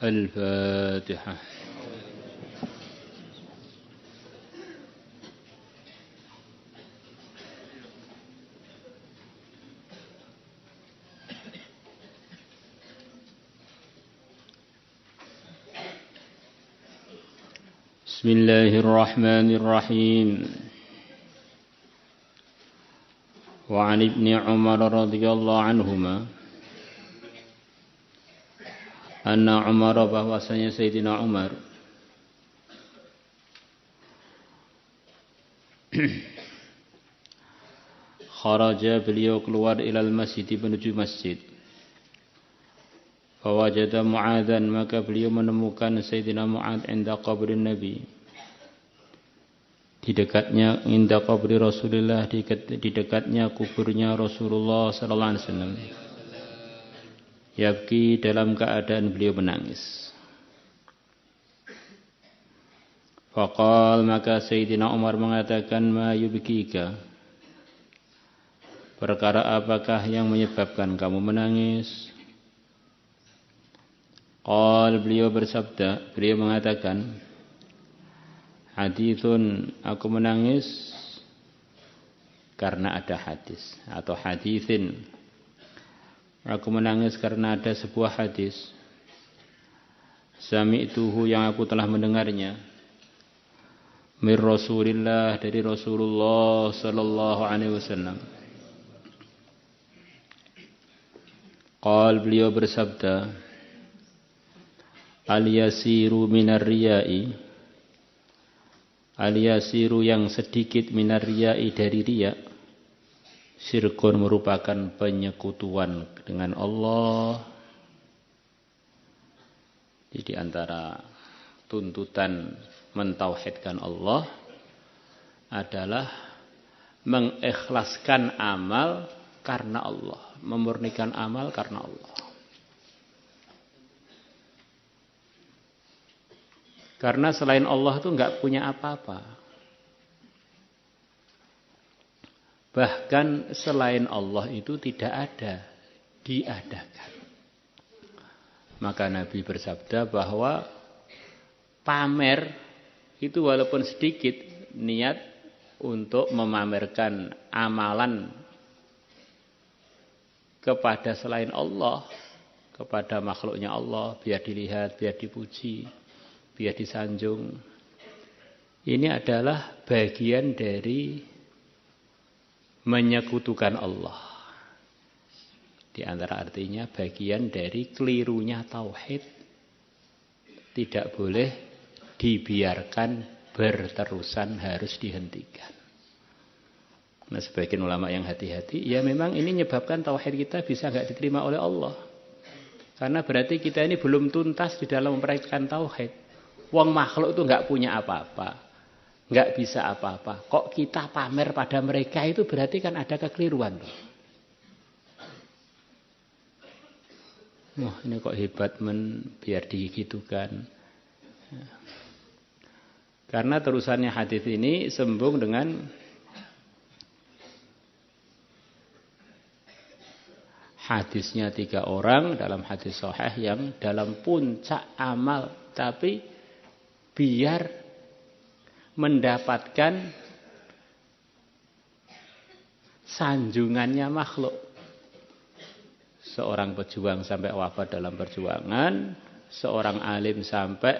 الفاتحة. بسم الله الرحمن الرحيم. وعن ابن عمر رضي الله عنهما anna Umar, bahwasanya Sayyidina Umar kharaja, beliau keluar ilal masjid, menuju masjid. Fawajada Mu'adzan, maka beliau menemukan Sayyidina Mu'adz inda qabrin Nabi, di dekatnya inda qabri Rasulullah, di dekatnya kuburnya Rasulullah sallallahu alaihi wasallam. Yabki, dalam keadaan beliau menangis. Faqal, maka Sayyidina Umar mengatakan, ma yubkika, perkara apakah yang menyebabkan kamu menangis? Qal, beliau bersabda, beliau mengatakan, hadithun, aku menangis karena ada hadis, atau hadithin, aku menangis karena ada sebuah hadis. Sami'tuhu, yang aku telah mendengarnya. Mir Rasulillah, dari Rasulullah sallallahu alaihi wasallam. Qal, beliau bersabda, al-yasiru minar riya'i, al-yasiru, yang sedikit, minar riya'i, dari riya', syirkun, merupakan penyekutuan dengan Allah. Jadi antara tuntutan mentauhidkan Allah adalah mengikhlaskan amal karena Allah, memurnikan amal karena Allah. Karena selain Allah itu enggak punya apa-apa. Bahkan selain Allah itu tidak ada, diadakan. Maka Nabi bersabda bahwa pamer itu walaupun sedikit, niat untuk memamerkan amalan kepada selain Allah, kepada makhluknya Allah, biar dilihat, biar dipuji, biar disanjung. Ini adalah bagian dari menyekutukan Allah. Di antara artinya bagian dari kelirunya tauhid. Tidak boleh dibiarkan berterusan, harus dihentikan. Nah, sebagian ulama yang hati-hati, ya memang ini menyebabkan tauhid kita bisa enggak diterima oleh Allah. Karena berarti kita ini belum tuntas di dalam mempraktikkan tauhid. Wong makhluk itu enggak punya apa-apa, enggak bisa apa-apa. Kok kita pamer pada mereka, itu berarti kan ada kekeliruan. Wah, ini kok hebat biar digitukan. Karena terusannya hadis ini sambung dengan hadisnya 3 orang dalam hadis sahih yang dalam puncak amal, tapi biar mendapatkan sanjungannya makhluk. Seorang pejuang sampai wafat dalam perjuangan, seorang alim sampai,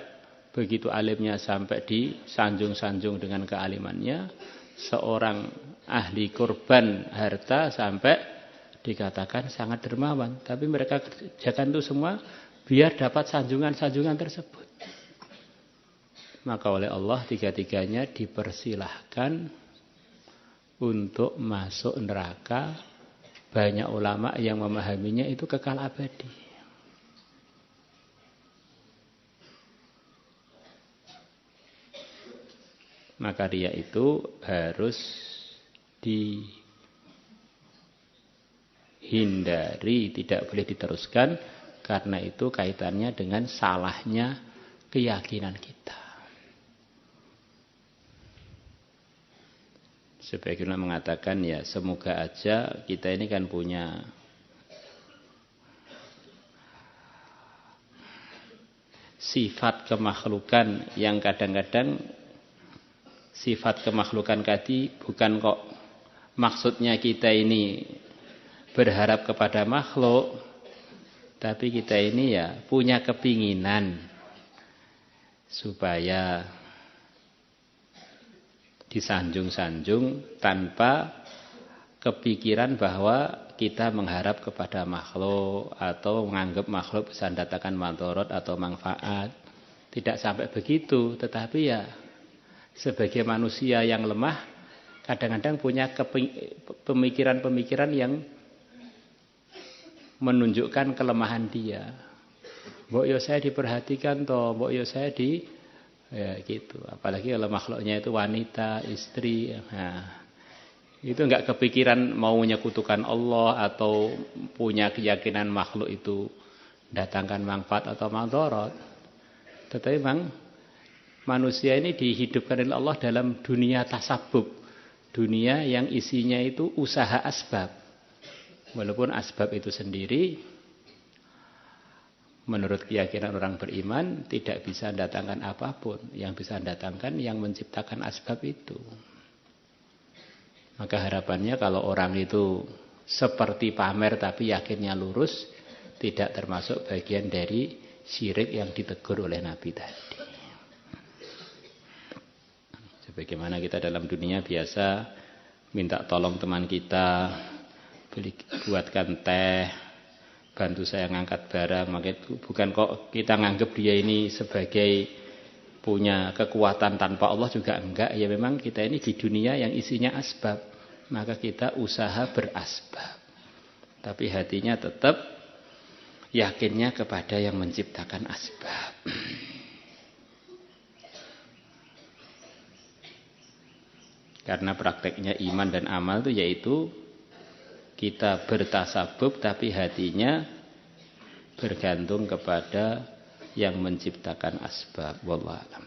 begitu alimnya sampai disanjung-sanjung dengan kealimannya, seorang ahli kurban harta sampai dikatakan sangat dermawan. Tapi mereka kerjakan itu semua biar dapat sanjungan-sanjungan tersebut. Maka oleh Allah tiga-tiganya dipersilahkan untuk masuk neraka. Banyak ulama yang memahaminya itu kekal abadi. Maka riya itu harus dihindari, tidak boleh diteruskan, karena itu kaitannya dengan salahnya keyakinan kita. Sebagian mengatakan, ya semoga aja kita ini kan punya sifat kemakhlukan yang kadang-kadang sifat kemakhlukan tadi bukan kok maksudnya kita ini berharap kepada makhluk, tapi kita ini ya punya kepinginan supaya disanjung-sanjung tanpa kepikiran bahwa kita mengharap kepada makhluk atau menganggap makhluk bisa mendatangkan madharat atau manfaat. Tidak sampai begitu, tetapi ya sebagai manusia yang lemah kadang-kadang punya pemikiran-pemikiran yang menunjukkan kelemahan dia. Mbok yo saya diperhatikan toh, mbok yo saya ya gitu. Apalagi kalau makhluknya itu wanita, istri. Nah, itu enggak kepikiran mau menyekutukan Allah atau punya keyakinan makhluk itu datangkan manfaat atau madharat. Tetapi memang manusia ini dihidupkan oleh Allah dalam dunia tasabbub. Dunia yang isinya itu usaha asbab. Walaupun asbab itu sendiri menurut keyakinan orang beriman tidak bisa mendatangkan apapun. Yang bisa mendatangkan yang menciptakan asbab itu. Maka harapannya kalau orang itu seperti pamer tapi yakinnya lurus, tidak termasuk bagian dari syirik yang ditegur oleh Nabi tadi. Sebagaimana kita dalam dunia biasa minta tolong teman kita, buatkan teh, bantu saya ngangkat barang, maka itu bukan kok kita nganggap dia ini sebagai punya kekuatan tanpa Allah juga enggak. Ya memang kita ini di dunia yang isinya asbab, maka kita usaha berasbab. Tapi hatinya tetap yakinnya kepada yang menciptakan asbab. Karena prakteknya iman dan amal itu yaitu kita bertasabub tapi hatinya bergantung kepada yang menciptakan asbab. Wallahu a'lam.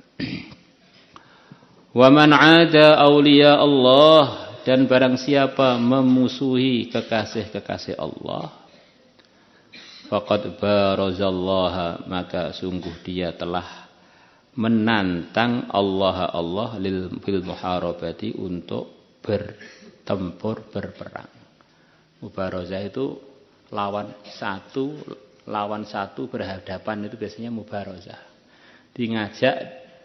Wa man 'ada auliya Allah, dan barang siapa memusuhi kekasih-kekasih Allah, faqad barazallaha, maka sungguh dia telah menantang Allah bil muharabati, untuk bertempur, berperang. Mubarazah itu lawan satu berhadapan, itu biasanya mubarazah. Ngajak,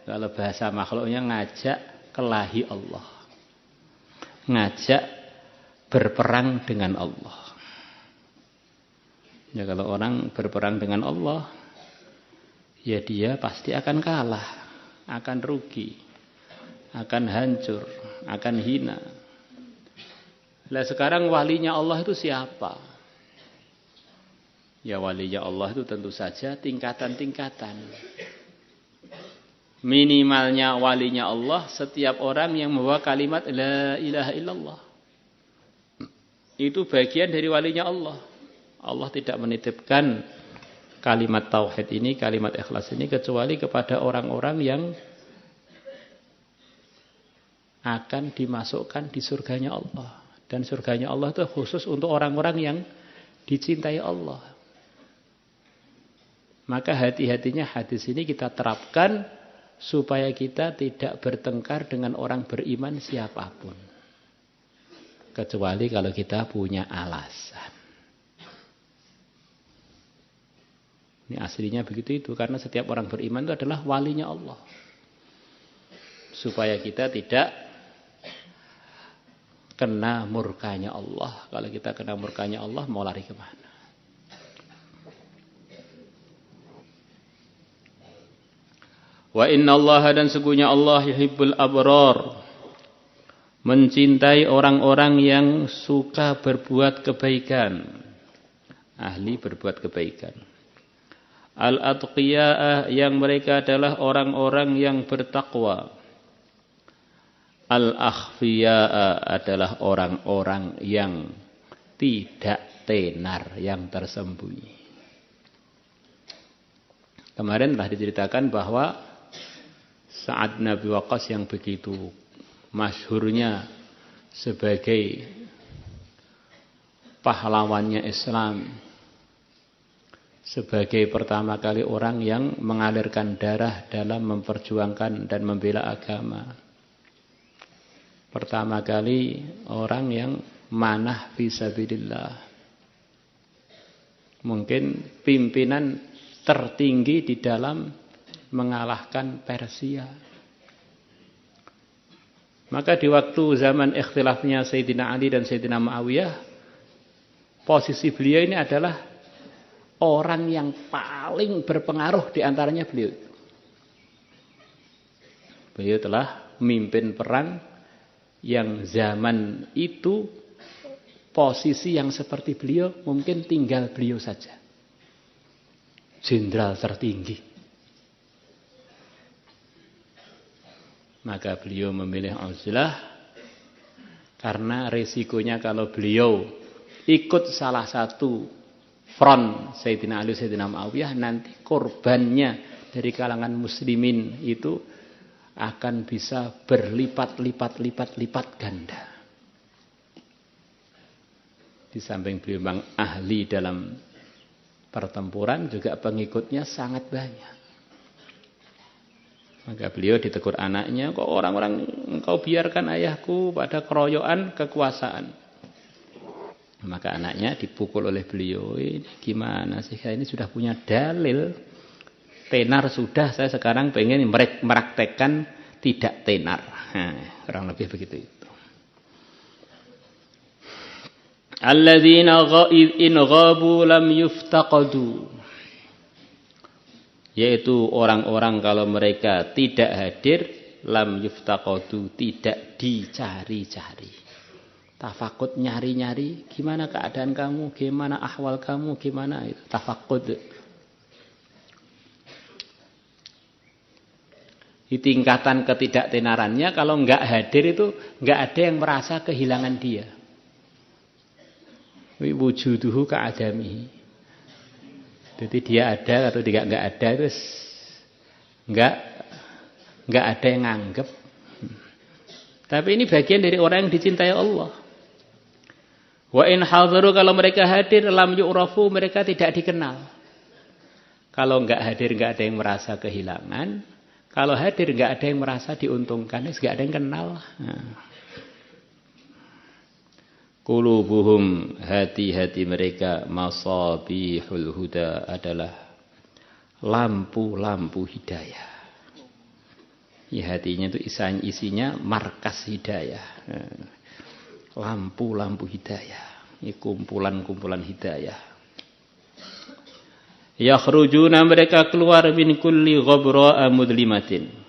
kalau bahasa makhluknya ngajak kelahi Allah. Ngajak berperang dengan Allah. Ya kalau orang berperang dengan Allah, ya dia pasti akan kalah, akan rugi, akan hancur, akan hina. Lah sekarang walinya Allah itu siapa? Ya walinya Allah itu tentu saja tingkatan-tingkatan. Minimalnya walinya Allah setiap orang yang membawa kalimat la ilaha illallah. Itu bagian dari walinya Allah. Allah tidak menitipkan kalimat tauhid ini, kalimat ikhlas ini kecuali kepada orang-orang yang akan dimasukkan di surganya Allah. Dan surganya Allah itu khusus untuk orang-orang yang dicintai Allah. Maka hati-hatinya hadis ini kita terapkan supaya kita tidak bertengkar dengan orang beriman siapapun. Kecuali kalau kita punya alasan. Ini aslinya begitu itu. Karena setiap orang beriman itu adalah walinya Allah. Supaya kita tidak kena murkanya Allah. Kalau kita kena murkanya Allah, mau lari kemana? Wa inna Allah, dan sesungguhnya Allah yuhibbul abrar, mencintai orang-orang yang suka berbuat kebaikan, ahli berbuat kebaikan. Al-atqiya'ah, yang mereka adalah orang-orang yang bertakwa. Al-akhfiya'ah, adalah orang-orang yang tidak tenar, yang tersembunyi. Kemarin telah diceritakan bahwa saat Nabi Waqqas yang begitu masyhurnya sebagai pahlawannya Islam, sebagai pertama kali orang yang mengalirkan darah dalam memperjuangkan dan membela agama. Pertama kali orang yang manah fisabilillah. Mungkin pimpinan tertinggi di dalam mengalahkan Persia. Maka di waktu zaman ikhtilafnya Sayyidina Ali dan Sayyidina Muawiyah, posisi beliau ini adalah orang yang paling berpengaruh di antaranya beliau. Beliau telah memimpin perang yang zaman itu posisi yang seperti beliau mungkin tinggal beliau saja. Jenderal tertinggi. Maka beliau memilih uzlah karena resikonya kalau beliau ikut salah satu front Sayyidina Ali, Sayyidina Muawiyah, nanti korbannya dari kalangan muslimin itu akan bisa berlipat-lipat ganda. Di samping beliau memang ahli dalam pertempuran, juga pengikutnya sangat banyak. Maka beliau ditegur anaknya, kok orang-orang engkau biarkan ayahku pada keroyokan kekuasaan. Maka anaknya dipukul oleh beliau, ini gimana sih, saya ini sudah punya dalil. Tenar sudah, saya sekarang pengen meraktekkan tidak tenar. Nah, kurang lebih begitu itu. Alladzina in ghabu lam yuftaqadu. Yaitu orang-orang kalau mereka tidak hadir, lam yuftaqadu, tidak dicari-cari. Tafakut, nyari-nyari, gimana keadaan kamu, gimana ahwal kamu, gimana itu tafakut. Di tingkatan ketidaktenarannya, kalau enggak hadir itu enggak ada yang merasa kehilangan dia. Wujuduhu ka'adamihi. Jadi dia ada atau tidak enggak ada itu enggak ada yang nganggep. Tapi ini bagian dari orang yang dicintai Allah. Wa in hadaru, kalau mereka hadir, lam yu'rafu, mereka tidak dikenal. Kalau enggak hadir enggak ada yang merasa kehilangan. Kalau hadir enggak ada yang merasa diuntungkan, enggak ada yang kenal. Qulubuhum, hati-hati mereka, masabihul huda, adalah lampu-lampu hidayah. Ya, hatinya itu isinya markas hidayah. Lampu-lampu hidayah. Ini kumpulan-kumpulan hidayah. Yakhrujuna, mereka keluar min kulli ghabra'a mudlimatin.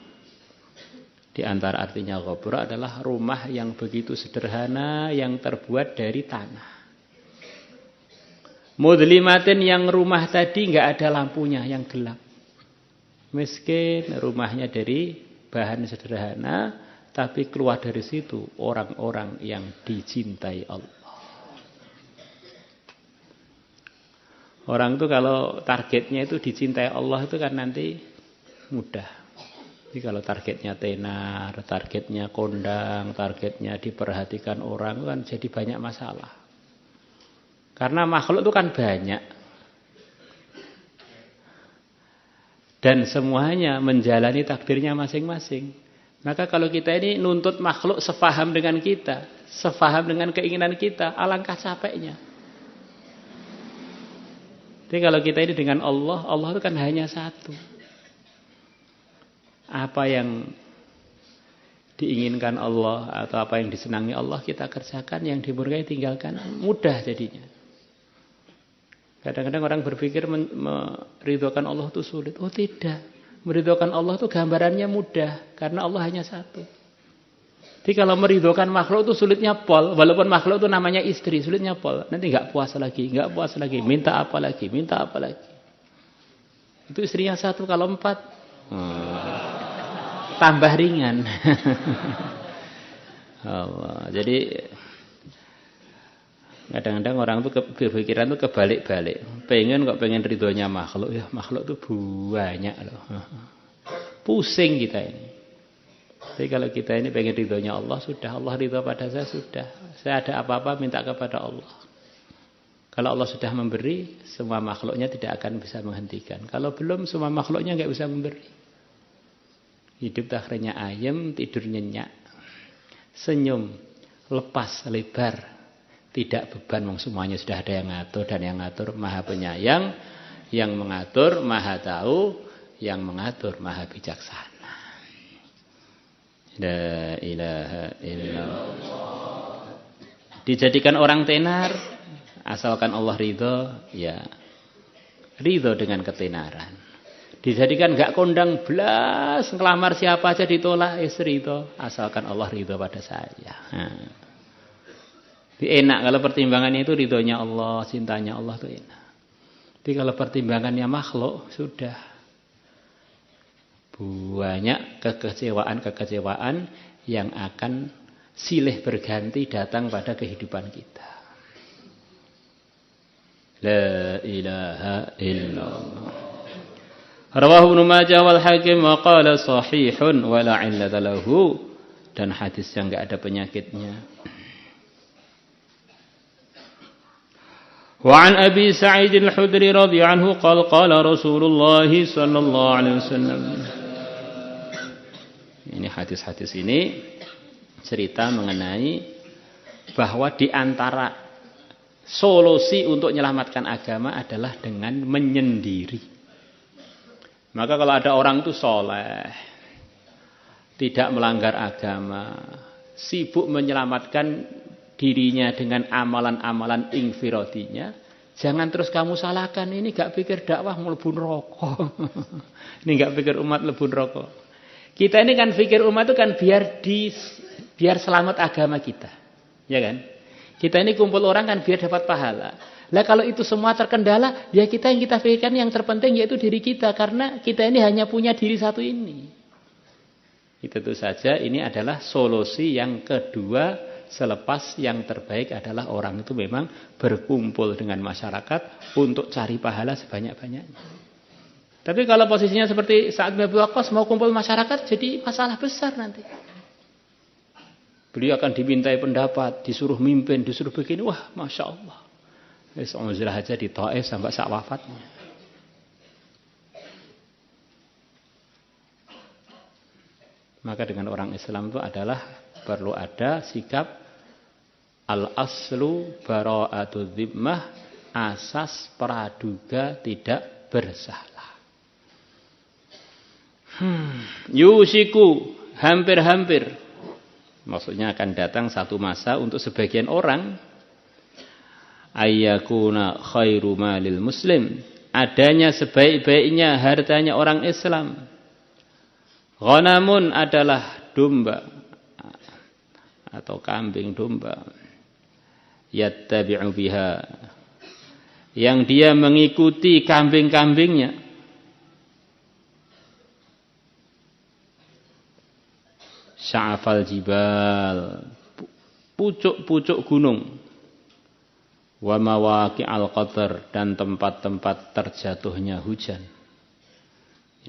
Di antara artinya ghabra adalah rumah yang begitu sederhana yang terbuat dari tanah. Mudlimatin, yang rumah tadi enggak ada lampunya, yang gelap. Miskin, rumahnya dari bahan sederhana, tapi keluar dari situ orang-orang yang dicintai Allah. Orang itu kalau targetnya itu dicintai Allah itu kan nanti mudah. Jadi kalau targetnya tenar, targetnya kondang, targetnya diperhatikan orang, kan jadi banyak masalah. Karena makhluk itu kan banyak. Dan semuanya menjalani takdirnya masing-masing. Maka kalau kita ini nuntut makhluk sefaham dengan kita, sefaham dengan keinginan kita, alangkah capeknya. Jadi kalau kita ini dengan Allah, Allah itu kan hanya satu. Apa yang diinginkan Allah atau apa yang disenangi Allah kita kerjakan, yang dimurkai tinggalkan, mudah jadinya. Kadang-kadang orang berpikir meridhokan Allah itu sulit. Oh tidak, meridhokan Allah itu gambarannya mudah, karena Allah hanya satu. Jadi kalau meridhokan makhluk itu sulitnya pol, walaupun makhluk itu namanya istri, sulitnya pol. Nanti enggak puasa lagi, minta apa lagi. Itu istrinya satu, kalau 4 tambah ringan. Allah. Jadi kadang-kadang orang tuh berpikiran tuh kebalik-balik. Pengen ridhonya makhluk, ya makhluk tuh banyak loh. Pusing kita ini. Tapi kalau kita ini pengen ridhonya Allah, sudah Allah ridho pada saya, sudah. Saya ada apa-apa minta kepada Allah. Kalau Allah sudah memberi, semua makhluknya tidak akan bisa menghentikan. Kalau belum, semua makhluknya nggak bisa memberi. Hidup akhirnya ayem, tidur nyenyak, senyum, lepas, lebar, tidak beban. Semuanya sudah ada yang ngatur, dan yang ngatur Maha Penyayang, yang mengatur Maha Tahu, yang mengatur Maha Bijaksana. La ilaha illallah. Dijadikan orang tenar, asalkan Allah ridho, ya ridho dengan ketenaran. Dijadikan gak kondang blas, ngelamar siapa aja ditolak, ridho, asalkan Allah ridho pada saya. Enak kalau pertimbangannya itu ridhonya Allah, cintanya Allah itu enak. Tapi kalau pertimbangannya makhluk, sudah banyak kekecewaan-kekecewaan yang akan silih berganti datang pada kehidupan kita. La ilaha illallah. Rawahu Ibnu Majah wal Hakim wa qala sahihun wa la 'illata lahu, dan hadis yang enggak ada penyakitnya. Wa an Abi Sa'id al-Khudri radhiyallahu anhu qala qala Rasulullah sallallahu alaihi wasallam. Ini hadis-hadis ini cerita mengenai bahwa di antara solusi untuk menyelamatkan agama adalah dengan menyendiri. Maka kalau ada orang itu soleh, tidak melanggar agama, sibuk menyelamatkan dirinya dengan amalan-amalan infiradinya, jangan terus kamu salahkan. Ini gak pikir dakwah mlebu neraka. Ini gak pikir umat mlebu neraka. Kita ini kan pikir umat itu kan biar selamat agama kita. Ya kan? Kita ini kumpul orang kan biar dapat pahala. Lah kalau itu semua terkendala, ya kita yang kita pikirkan yang terpenting yaitu diri kita. Karena kita ini hanya punya diri satu ini. Itu saja, ini adalah solusi yang kedua selepas yang terbaik adalah orang itu memang berkumpul dengan masyarakat untuk cari pahala sebanyak-banyaknya. Tapi kalau posisinya seperti Sa'ad bin Abi Waqqas mau kumpul masyarakat, jadi masalah besar nanti. Beliau akan dimintai pendapat, disuruh mimpin, disuruh begini. Wah, Masya Allah. Alhamdulillah aja di Taif sampai sak wafatnya. Maka dengan orang Islam itu adalah perlu ada sikap al-aslu bara'atu dhimmah, asas praduga tidak bersalah. Yusiku, hampir-hampir. Maksudnya akan datang satu masa untuk sebagian orang ayyakuna khairu malil muslim, adanya sebaik-baiknya hartanya orang Islam. Ghanamun adalah domba atau kambing domba. Yattabi'u biha, yang dia mengikuti kambing-kambingnya. Sya'afal jibal, pucuk-pucuk gunung. Wa mawaqi'al qadar, dan tempat-tempat terjatuhnya hujan.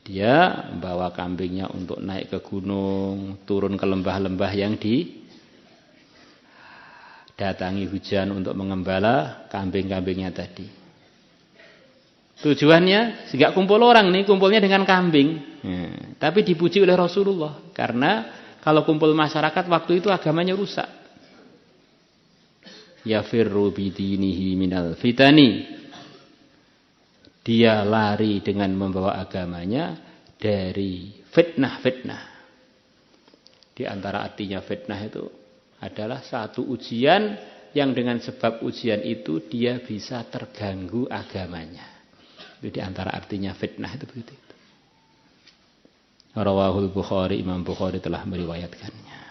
Dia bawa kambingnya untuk naik ke gunung, turun ke lembah-lembah yang didatangi hujan untuk mengembala kambing-kambingnya tadi. Tujuannya, enggak kumpul orang nih, kumpulnya dengan kambing. Tapi dipuji oleh Rasulullah, karena kalau kumpul masyarakat waktu itu agamanya rusak. Yafirru bidinihi minal fitani. Dia lari dengan membawa agamanya dari fitnah-fitnah. Di antara artinya fitnah itu adalah satu ujian yang dengan sebab ujian itu dia bisa terganggu agamanya. Itu di antara artinya fitnah itu begitu. Rawahul Bukhari, Imam Bukhari telah meriwayatkannya.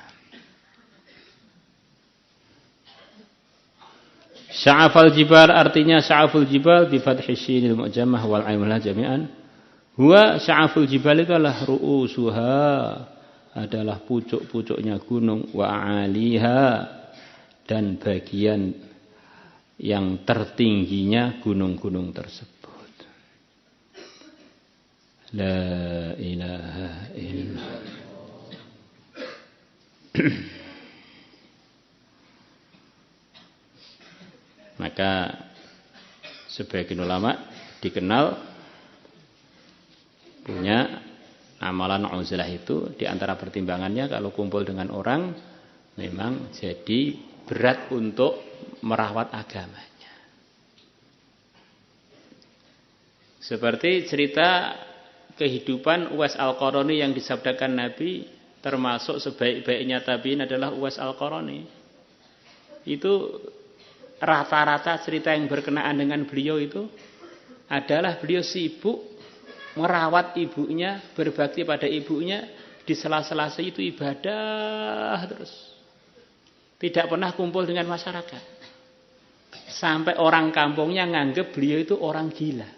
Sya'afal jibal artinya sya'aful jibal bi fathhi shinil mu'jamah wal aimlah jami'an. Huwa sya'aful jibal itu adalah ru'usuha, adalah pucuk-pucuknya gunung, wa 'aliha, dan bagian yang tertingginya gunung-gunung tersebut. La ilaha illallah. Maka Sebagian ulama dikenal punya amalan uzlah itu di antara pertimbangannya kalau kumpul dengan orang memang jadi berat untuk merawat agamanya. Seperti cerita kehidupan Uwais Al-Qarani yang disabdakan Nabi, termasuk sebaik-baiknya tabi'in adalah Uwais Al-Qarani. Itu rata-rata cerita yang berkenaan dengan beliau itu adalah beliau sibuk merawat ibunya, berbakti pada ibunya, di sela-sela itu ibadah terus. Tidak pernah kumpul dengan masyarakat. Sampai orang kampungnya nganggep beliau itu orang gila.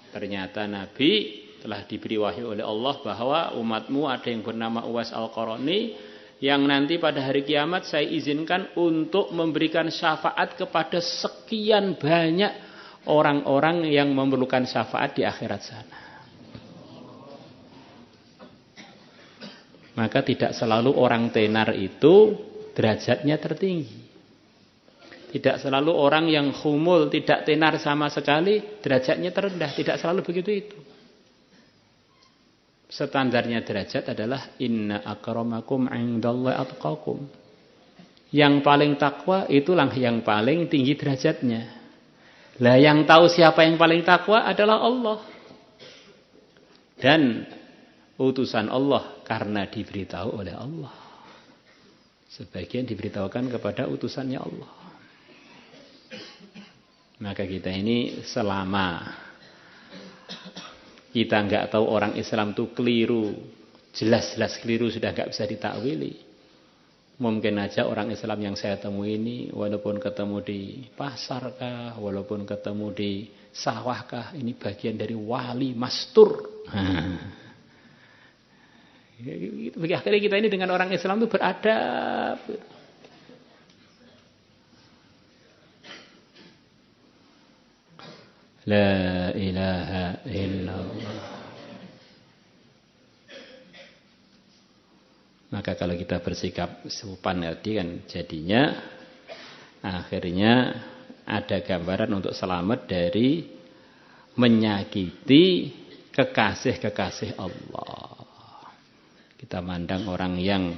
Ternyata Nabi telah diberi wahyu oleh Allah bahwa umatmu ada yang bernama Uwais Al-Qarani yang nanti pada hari kiamat saya izinkan untuk memberikan syafaat kepada sekian banyak orang-orang yang memerlukan syafaat di akhirat sana. Maka tidak selalu orang tenar itu derajatnya tertinggi. Tidak selalu orang yang khumul, tidak tenar sama sekali, derajatnya terendah. Tidak selalu begitu itu. Standarnya derajat adalah inna akramakum indallahi atqakum. Yang paling takwa itulah yang paling tinggi derajatnya. Lah yang tahu siapa yang paling takwa adalah Allah. Dan utusan Allah karena diberitahu oleh Allah. Sebagian diberitahukan kepada utusannya Allah. Maka kita ini selama kita enggak tahu orang Islam itu keliru, jelas-jelas keliru sudah enggak bisa ditakwili. Mungkin aja orang Islam yang saya temui ini walaupun ketemu di pasar kah, walaupun ketemu di sawah kah, ini bagian dari wali mastur. Akhirnya kita ini dengan orang Islam itu beradab. La ilaha illallah. Maka kalau kita bersikap sopan tadi kan jadinya akhirnya ada gambaran untuk selamat dari menyakiti kekasih-kekasih Allah. Kita mandang orang yang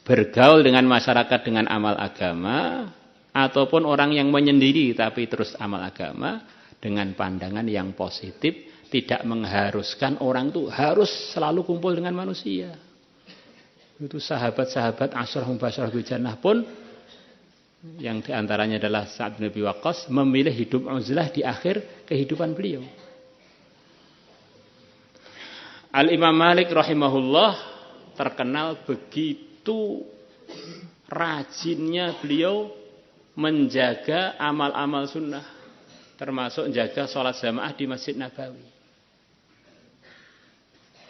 bergaul dengan masyarakat dengan amal agama ataupun orang yang menyendiri tapi terus amal agama dengan pandangan yang positif, tidak mengharuskan orang itu harus selalu kumpul dengan manusia. Itu sahabat-sahabat Asyarah Mubasyarah bil Jannah pun yang diantaranya adalah Sa'ad bin Abi Waqqas memilih hidup uzlah di akhir kehidupan beliau. Al-Imam Malik rahimahullah terkenal begitu rajinnya beliau menjaga amal-amal sunnah, termasuk menjaga sholat jamaah di Masjid Nabawi.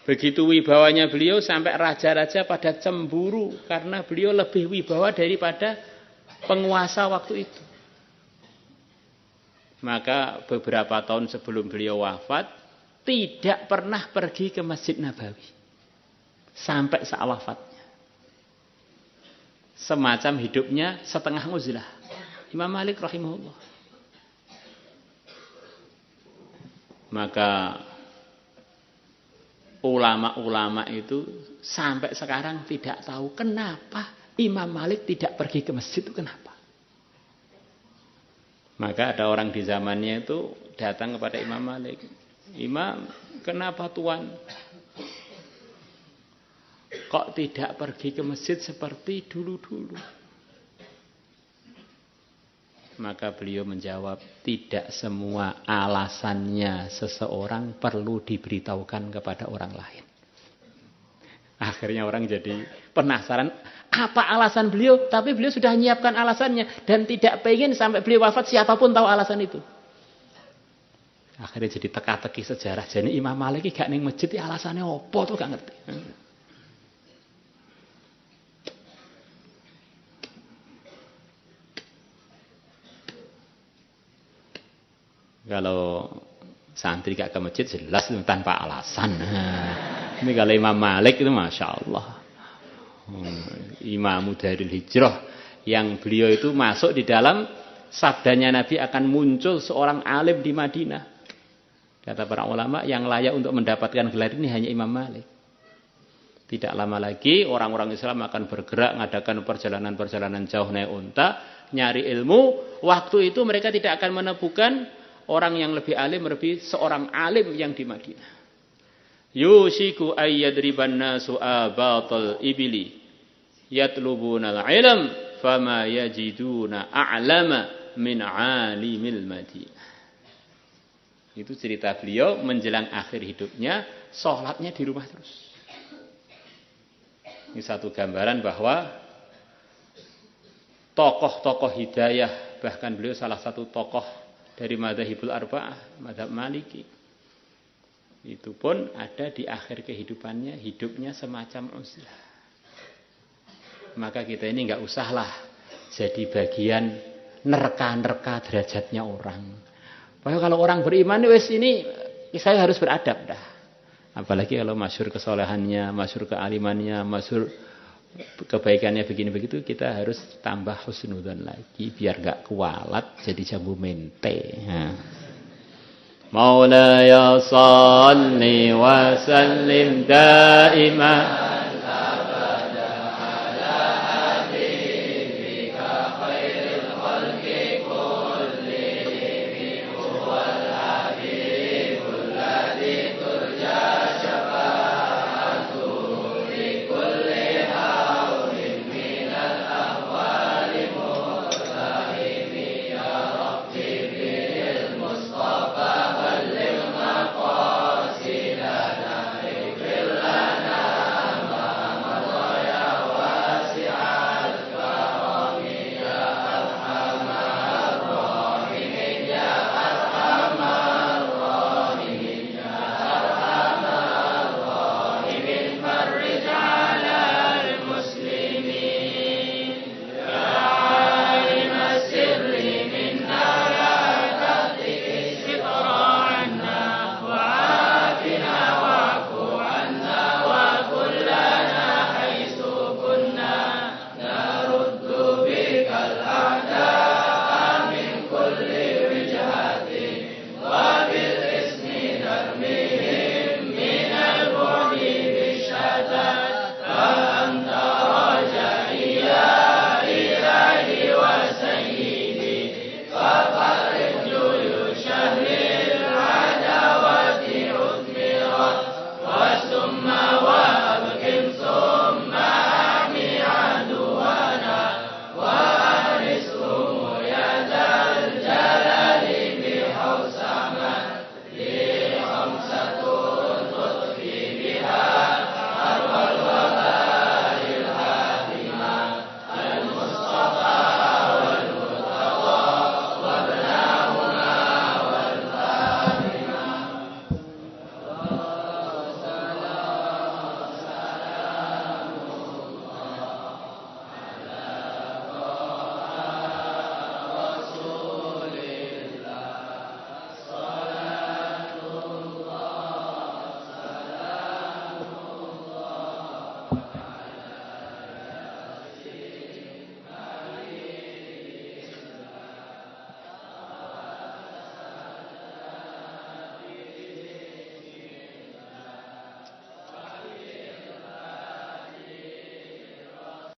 Begitu wibawanya beliau sampai raja-raja pada cemburu karena beliau lebih wibawa daripada penguasa waktu itu. Maka beberapa tahun sebelum beliau wafat tidak pernah pergi ke Masjid Nabawi sampai saat wafatnya. Semacam hidupnya setengah uzlah. Imam Malik rahimahullah. Maka ulama-ulama itu sampai sekarang tidak tahu kenapa Imam Malik tidak pergi ke masjid itu kenapa. Maka ada orang di zamannya itu datang kepada Imam Malik. Imam, kenapa Tuan kok tidak pergi ke masjid seperti dulu-dulu? Maka beliau menjawab, tidak semua alasannya seseorang perlu diberitahukan kepada orang lain. Akhirnya orang jadi penasaran, apa alasan beliau? Tapi beliau sudah menyiapkan alasannya dan tidak pengen sampai beliau wafat siapapun tahu alasan itu. Akhirnya jadi teka-teki sejarah. Jadi Imam Malik gak ning masjid alasannya apa tuh gak ngerti. Kalau santri gak ke masjid jelas itu tanpa alasan. Ini kalau Imam Malik itu Masya Allah. Imam Darul Hijrah Yang beliau itu masuk di dalam sabdanya Nabi akan muncul seorang alim di Madinah. Kata para ulama yang layak untuk mendapatkan gelar ini hanya Imam Malik. Tidak lama lagi orang-orang Islam akan bergerak mengadakan perjalanan-perjalanan jauh naik unta, nyari ilmu. Waktu itu mereka tidak akan menemukan orang yang lebih alim, lebih seorang alim yang di Madinah. Yushiku ayyadriban nasu abatal ibili yatlubunal ilm fama yajiduna a'lama min alimil Madinah. Itu cerita beliau menjelang akhir hidupnya, sholatnya di rumah terus. Ini satu gambaran bahwa tokoh-tokoh hidayah, bahkan beliau salah satu tokoh dari Madzhabul Arba'ah, Madzhab Maliki. Itu pun ada di akhir kehidupannya, hidupnya semacam uzlah. Maka kita ini enggak usahlah jadi bagian nerka-nerka derajatnya orang. Bahwa kalau orang beriman wes ini saya harus beradab dah. Apalagi kalau masyhur kesolehannya, masyhur kealimannya, masyhur kebaikannya begini begitu, kita harus tambah husnudzon lagi biar enggak kualat jadi jambu mente. Maulaya salli wa sallim daima